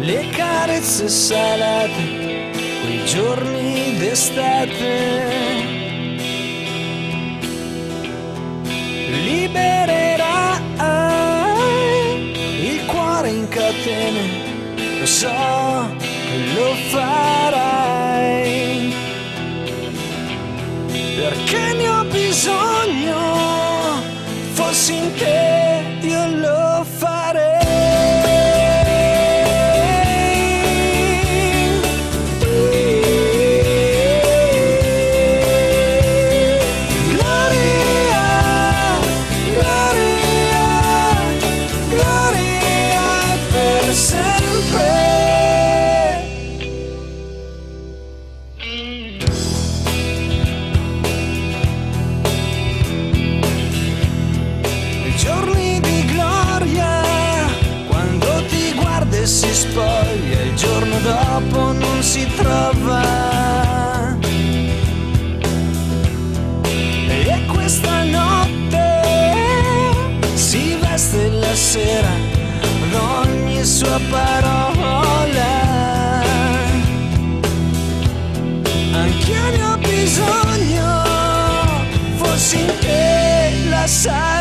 le carezze salate, quei giorni d'estate. Libererai il cuore in catene, lo so che lo farai, perché ne ho bisogno, fossi in te io lo farei. Giorni di gloria, quando ti guarda e si spoglia, il giorno dopo non si trova. E questa notte si veste la sera ad ogni sua parola. Anch'io ne ho bisogno, fossi in te, la sai.